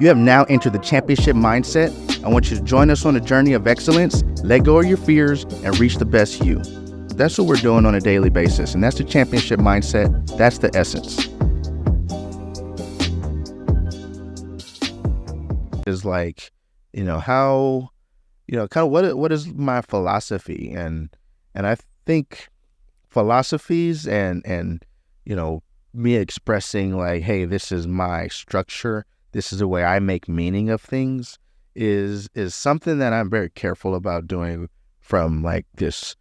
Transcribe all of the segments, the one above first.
You have now entered the championship mindset. I want you to join us on a journey of excellence, let go of your fears, and reach the best you. That's what we're doing on a daily basis, and that's the championship mindset. That's the essence. Is like, how, kind of what is my philosophy, and I think philosophies and me expressing like, hey, this is my structure, this is the way I make meaning of things, is something that I'm very careful about doing from like this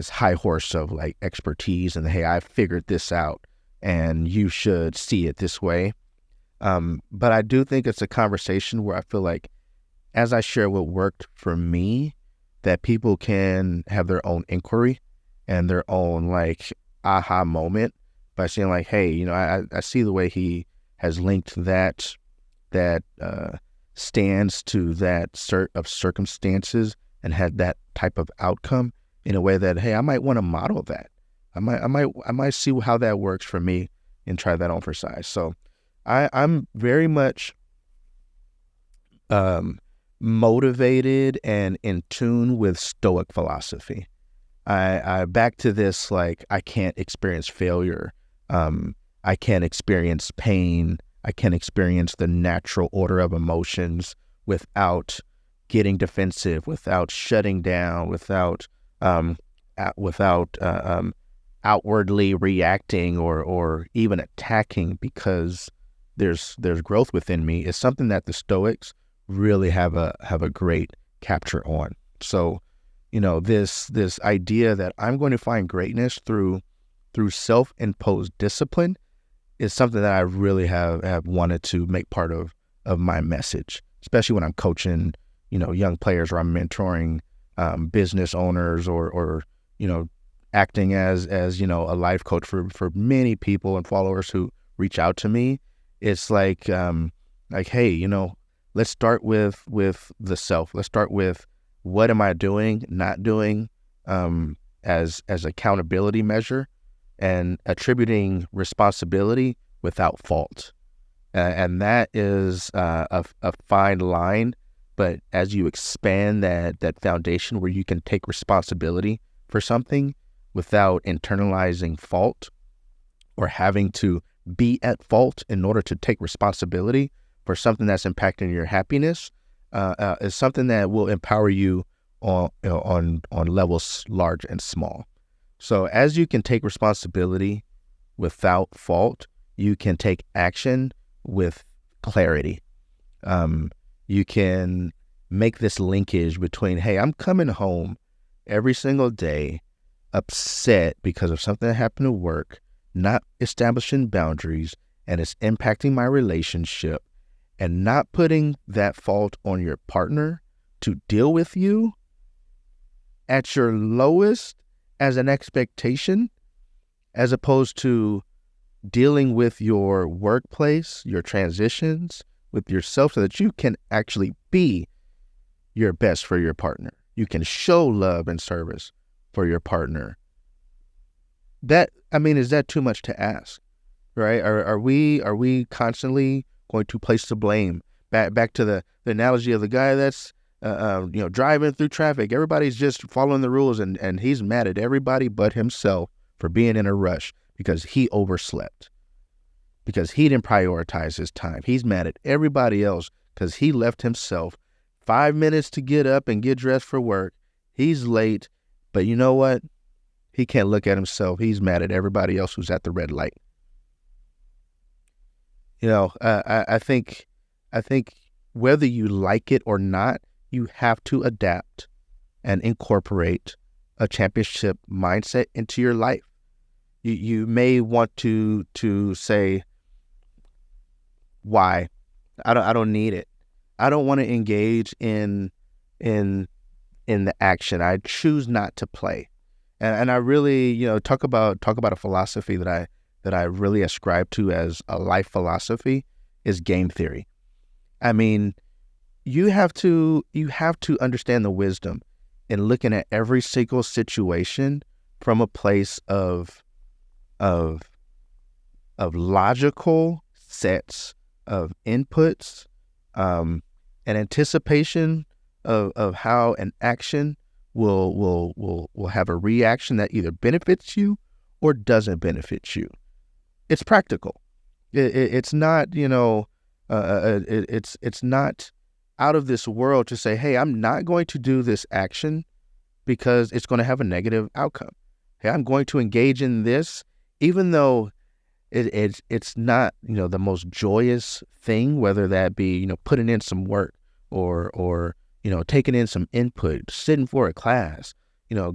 high horse of like expertise and, hey, I figured this out and you should see it this way. But I do think it's a conversation where I feel like as I share what worked for me, that people can have their own inquiry and their own like aha moment by saying like, hey, I see the way he has linked that stance to that sort of circumstances and had that type of outcome in a way that, hey, I might want to model that. I might see how that works for me and try that on for size. So I'm very much motivated and in tune with Stoic philosophy. I back to this, like, I can't experience failure. I can't experience pain. I can't experience the natural order of emotions without getting defensive, without shutting down, without outwardly reacting or even attacking, because there's growth within me. Is something that the Stoics really have a great capture on. So, this idea that I'm going to find greatness through self-imposed discipline is something that I really have wanted to make part of my message, especially when I'm coaching, young players, or I'm mentoring business owners, or acting as a life coach for many people and followers who reach out to me. It's like hey, let's start with the self. Let's start with, what am I doing, not doing, as accountability measure, and attributing responsibility without fault. And that is a fine line. But as you expand that foundation where you can take responsibility for something without internalizing fault or having to be at fault in order to take responsibility for something that's impacting your happiness, is something that will empower you on levels large and small. So as you can take responsibility without fault, you can take action with clarity. You can make this linkage between, hey, I'm coming home every single day upset because of something that happened at work, not establishing boundaries, and it's impacting my relationship, and not putting that fault on your partner to deal with you at your lowest as an expectation, as opposed to dealing with your workplace, your transitions, with yourself, so that you can actually be your best for your partner. You can show love and service for your partner. Is that too much to ask, right? Are we constantly going to place the blame back to the analogy of the guy that's driving through traffic? Everybody's just following the rules, and he's mad at everybody but himself for being in a rush because he overslept, because he didn't prioritize his time. He's mad at everybody else because he left himself 5 minutes to get up and get dressed for work. He's late, but you know what? He can't look at himself. He's mad at everybody else who's at the red light. I think whether you like it or not, you have to adapt and incorporate a championship mindset into your life. You may want to say, why? I don't need it. I don't want to engage in the action. I choose not to play. And I really, talk about a philosophy that I really ascribe to as a life philosophy, is game theory. I mean, you have to understand the wisdom in looking at every single situation from a place of logical sets of inputs, an anticipation of how an action will have a reaction that either benefits you or doesn't benefit you. It's practical. It's not, it's not out of this world to say, hey, I'm not going to do this action because it's going to have a negative outcome. Hey, I'm going to engage in this, even though it's not, the most joyous thing, whether that be, putting in some work or taking in some input, sitting for a class,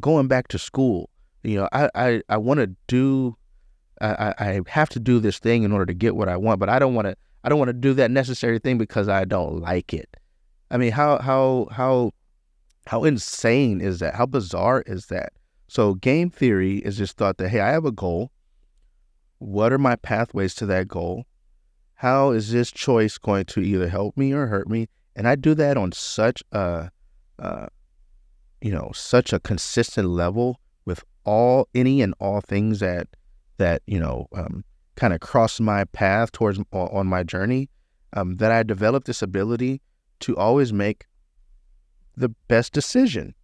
going back to school. I want to do, I have to do this thing in order to get what I want, but I don't want to do that necessary thing because I don't like it. I mean, how insane is that? How bizarre is that? So game theory is just thought that, hey, I have a goal. What are my pathways to that goal? How is this choice going to either help me or hurt me? And I do that on such a consistent level with any and all things that kind of cross my path towards on my journey, that I developed this ability to always make the best decision.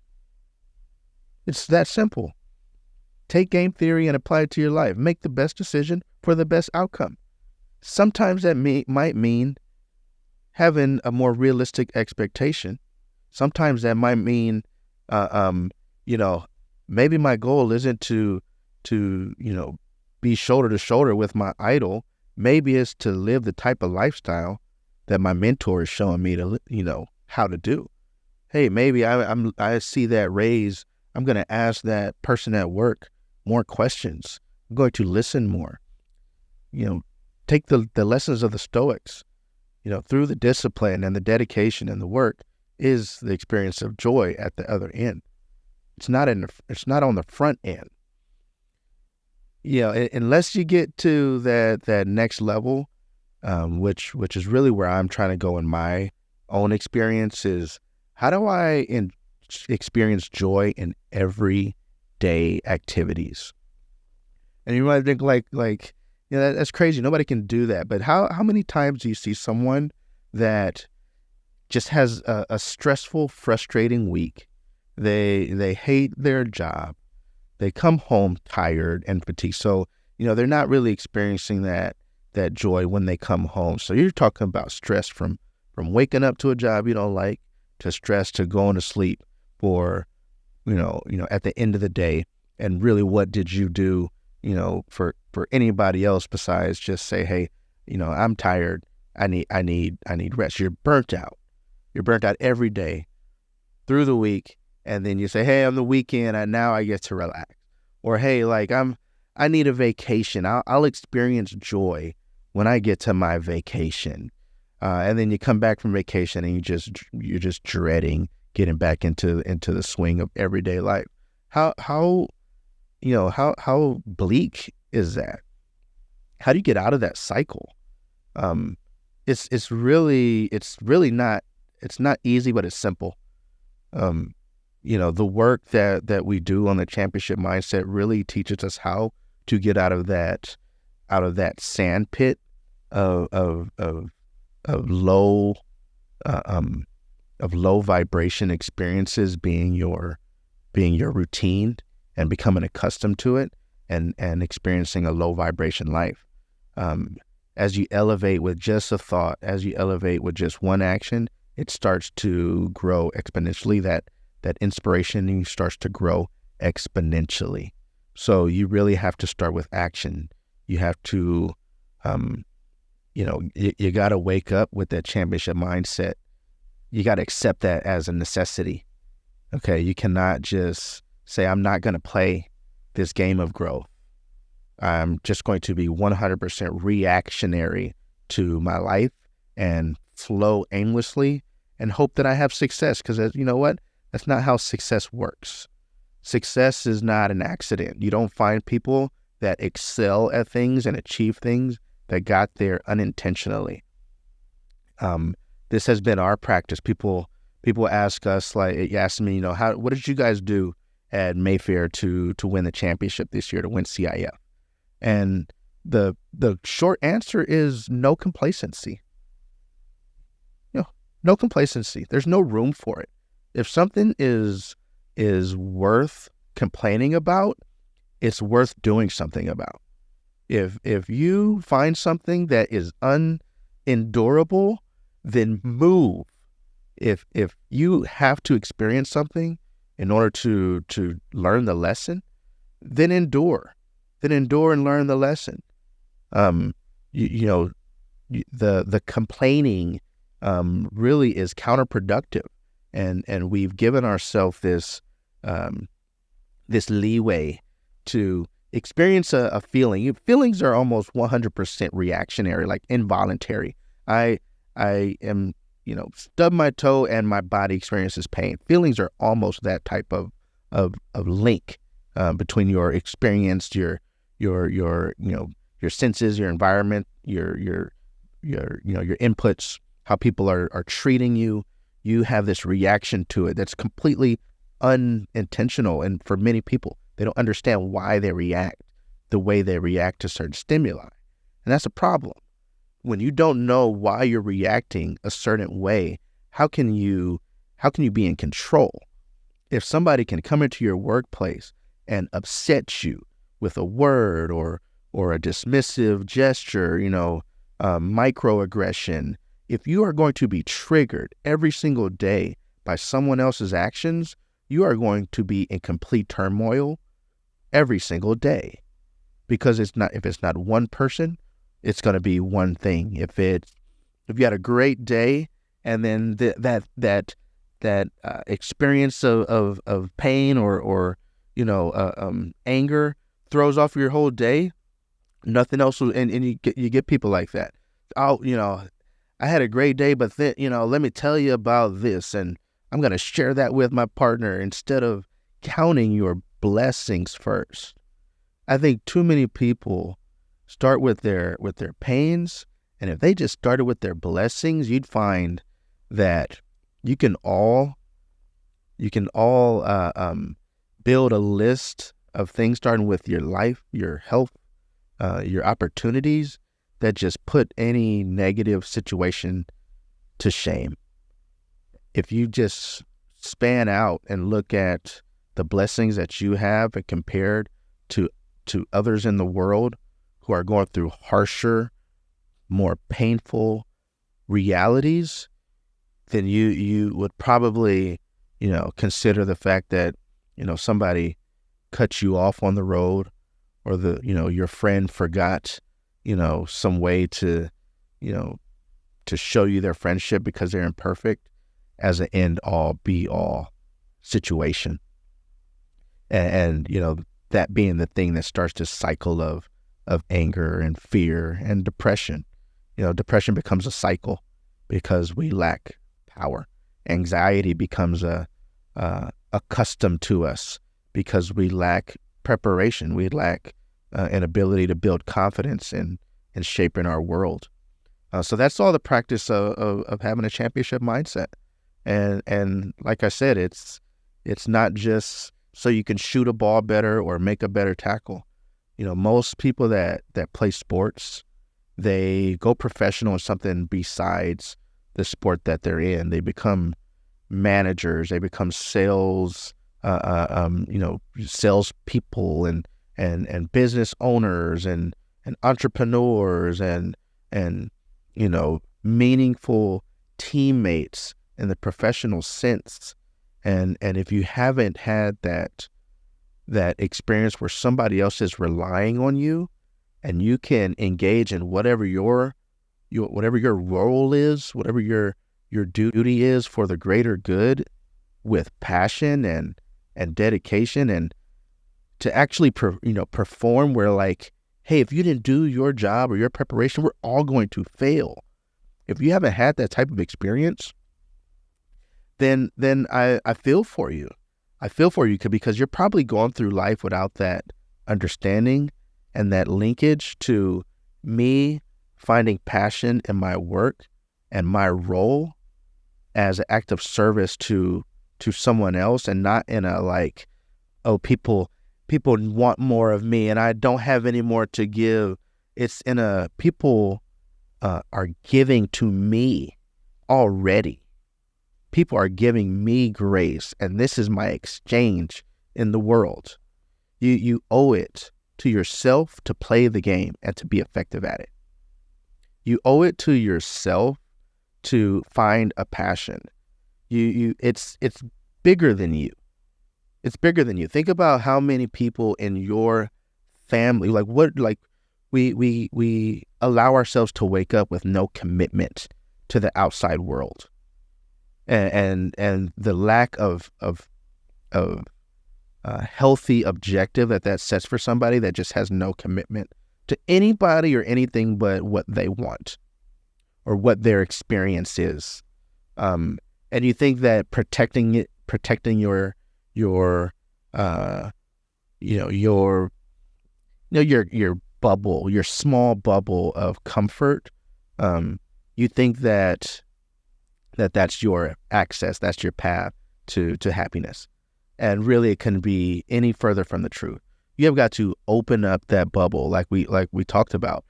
It's that simple. Take game theory and apply it to your life. Make the best decision for the best outcome. Sometimes that might mean having a more realistic expectation. Sometimes that might mean, maybe my goal isn't to be shoulder to shoulder with my idol. Maybe it's to live the type of lifestyle that my mentor is showing me to, how to do. Hey, maybe I see that raise. I'm going to ask that person at work more questions. I'm going to listen more. Take the lessons of the Stoics. Through the discipline and the dedication and the work is the experience of joy at the other end. It's not on the front end. Unless you get to that next level, which is really where I'm trying to go in my own experience, is how do I experience joy in everyday activities? And you might think like that's crazy. Nobody can do that. But how many times do you see someone that just has a stressful, frustrating week? They hate their job. They come home tired and fatigued. So, they're not really experiencing that joy when they come home. So you're talking about stress from waking up to a job you don't like, to stress to going to sleep for, at the end of the day. And really, what did you do, for anybody else besides just say, hey, I'm tired. I need rest. You're burnt out. You're burnt out every day through the week. And then you say, hey, on the weekend, now I get to relax. Or, hey, I need a vacation. I'll experience joy when I get to my vacation. And then you come back from vacation and you're just dreading getting back into the swing of everyday life. How bleak is that? How do you get out of that cycle? It's really not, it's not easy, but it's simple. The work that we do on the championship mindset really teaches us how to get out of that sand pit of low vibration experiences being your routine, and becoming accustomed to it, and experiencing a low vibration life. As you elevate with just a thought, as you elevate with just one action, it starts to grow exponentially. That inspiration starts to grow exponentially. So you really have to start with action. You have to, you got to wake up with that championship mindset. You got to accept that as a necessity. Okay, you cannot just say, I'm not going to play this game of growth. I'm just going to be 100% reactionary to my life and flow aimlessly and hope that I have success. Because you know what? That's not how success works. Success is not an accident. You don't find people that excel at things and achieve things that got there unintentionally. This has been our practice. People ask us, like, ask me, what did you guys do at Mayfair to win the championship this year, to win CIF? And the short answer is no complacency. No complacency. There's no room for it. If something is worth complaining about, it's worth doing something about. If you find something that is unendurable, then move. If you have to experience something in order to learn the lesson, then endure. Then endure and learn the lesson. Um, you know, the complaining really is counterproductive, and we've given ourselves this leeway to experience a feeling. Feelings are almost 100% reactionary, like involuntary. I am, stub my toe and my body experiences pain. Feelings are almost that type of link between your experience, your senses, your environment, your inputs, how people are treating you. You have this reaction to it that's completely unintentional, and for many people, they don't understand why they react the way they react to certain stimuli, and that's a problem. When you don't know why you're reacting a certain way, how can you be in control? If somebody can come into your workplace and upset you with a word or a dismissive gesture, microaggression, if you are going to be triggered every single day by someone else's actions, you are going to be in complete turmoil every single day. Because if it's not one person, it's going to be one thing. If you had a great day and then that experience of pain or anger throws off your whole day, nothing else will, and you get people like that. I had a great day, but then, let me tell you about this, and I'm going to share that with my partner instead of counting your blessings first. I think too many people start with their pains, and if they just started with their blessings, you'd find that you can all build a list of things starting with your life, your health, your opportunities, that just put any negative situation to shame. If you just span out and look at the blessings that you have and compared to others in the world who are going through harsher, more painful realities, then you would probably, consider the fact that, somebody cut you off on the road, or your friend forgot, some way to show you their friendship because they're imperfect, as an end all be all situation. And that being the thing that starts this cycle of anger and fear and depression. Depression becomes a cycle because we lack power. Anxiety becomes a custom to us because we lack preparation. We lack an ability to build confidence and shape in our world. So that's all the practice of having a championship mindset. And like I said, it's not just so you can shoot a ball better or make a better tackle. Most people that play sports, they go professional in something besides the sport that they're in. They become managers, they become sales people and business owners and entrepreneurs and meaningful teammates in the professional sense. And if you haven't had that experience where somebody else is relying on you and you can engage in whatever your role is, whatever your duty is for the greater good with passion and dedication, and to actually perform where, like, hey, if you didn't do your job or your preparation, we're all going to fail. If you haven't had that type of experience, then I feel for you. I feel for you because you're probably going through life without that understanding and that linkage to me finding passion in my work and my role as an act of service to someone else, and not in a like, oh, people want more of me and I don't have any more to give. It's in a people are giving to me already. People are giving me grace, and this is my exchange in the world. You owe it to yourself to play the game and to be effective at it. You owe it to yourself to find a passion. It's bigger than you. It's bigger than you. Think about how many people in your family, we allow ourselves to wake up with no commitment to the outside world, and the lack of healthy objective that sets for somebody that just has no commitment to anybody or anything but what they want or what their experience is. And you think that protecting your bubble, your small bubble of comfort, you think that's your access, that's your path to happiness. And really it can be any further from the truth. You have got to open up that bubble like we talked about.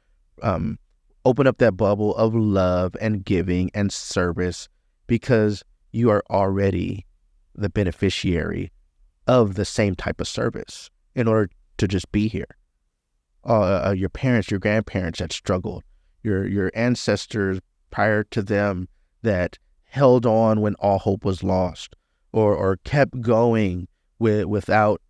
Open up that bubble of love and giving and service, because you are already the beneficiary of the same type of service in order to just be here. Your parents, your grandparents that struggled, your ancestors prior to them that held on when all hope was lost, or kept going without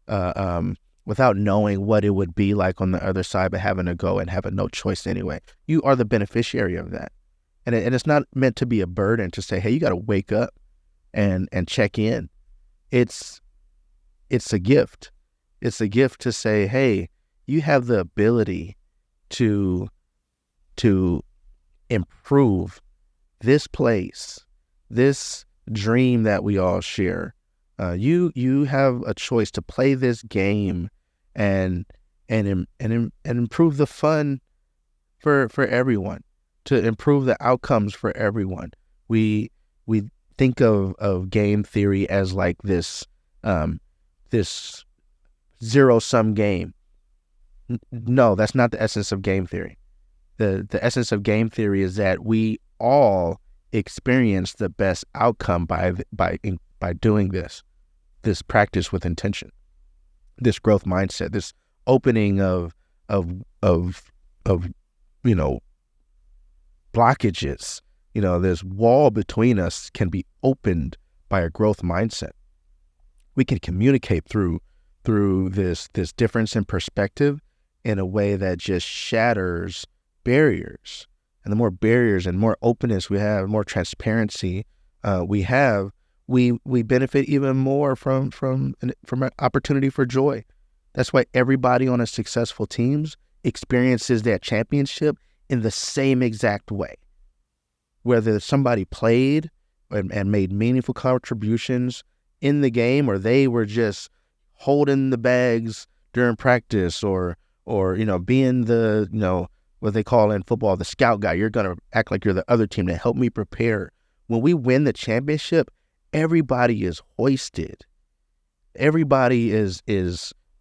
knowing what it would be like on the other side, but having to go and having no choice anyway. You are the beneficiary of that. And it's not meant to be a burden to say, hey, you got to wake up and check in. It's a gift. It's a gift to say, hey, you have the ability to improve this place, this dream that we all share. You have a choice to play this game and improve the fun for everyone, to improve the outcomes for everyone. We think of game theory as like this zero-sum game. No, that's not the essence of game theory. The essence of game theory is that we all experience the best outcome by doing this practice with intention, this growth mindset, this opening of blockages. This wall between us can be opened by a growth mindset. We can communicate through this difference in perspective in a way that just shatters barriers. And the more barriers and more openness we have, more transparency we have, we benefit even more from an opportunity for joy. That's why everybody on a successful teams experiences that championship in the same exact way. Whether somebody played and made meaningful contributions in the game, or they were just holding the bags during practice, or being the what they call in football the scout guy. You're gonna act like you're the other team to help me prepare. When we win the championship, everybody is hoisted. Everybody is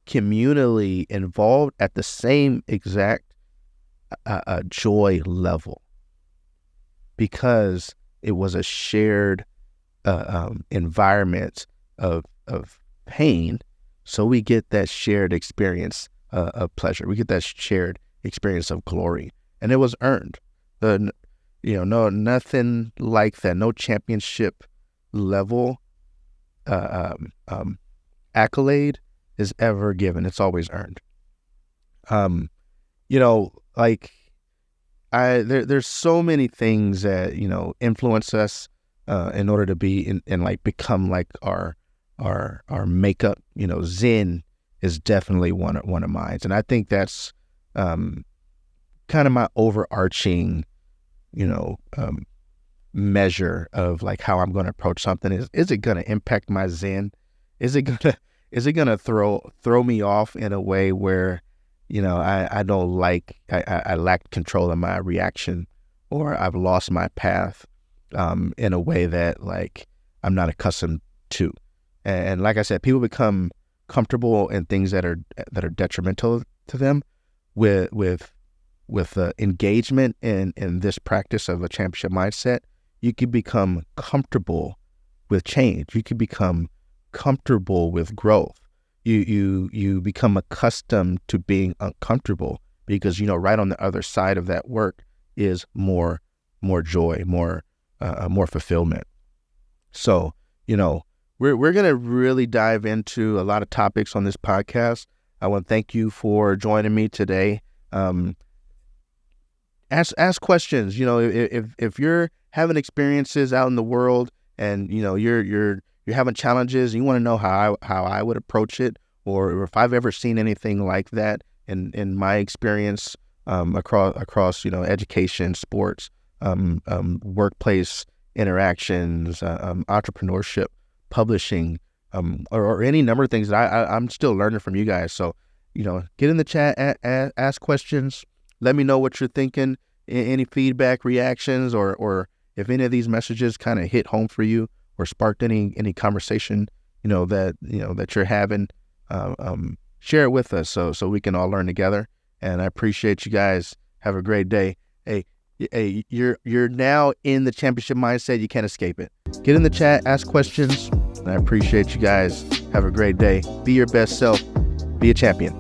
communally involved at the same exact joy level, because it was a shared environment of pain. So we get that shared experience of pleasure. We get that shared experience of glory, and it was earned. Nothing like that. No championship level accolade is ever given. It's always earned. There's so many things that influence us in order to be and become like our makeup. Zen is definitely one of mine, and I think that's kind of my overarching measure of like how I'm going to approach something. Is it going to impact my Zen? Is it gonna throw me off in a way where I don't like, I lack control of my reaction, or I've lost my path in a way that like I'm not accustomed to. And like I said, people become comfortable in things that are detrimental to them with engagement in this practice of a championship mindset. You can become comfortable with change. You can become comfortable with growth. You become accustomed to being uncomfortable because, right on the other side of that work is more joy, more fulfillment. So, we're going to really dive into a lot of topics on this podcast. I want to thank you for joining me today. Ask questions. If you're having experiences out in the world and, you're having challenges, and you want to know how I would approach it, or if I've ever seen anything like that in my experience across education, sports, workplace interactions, entrepreneurship, publishing, or any number of things that I'm still learning from you guys. So, get in the chat, ask questions. Let me know what you're thinking, any feedback, reactions, or if any of these messages kind of hit home for you or sparked any conversation, that you're having. Share it with us so we can all learn together. And I appreciate you guys. Have a great day. Hey, you're now in the championship mindset. You can't escape it. Get in the chat, ask questions. And I appreciate you guys. Have a great day. Be your best self. Be a champion.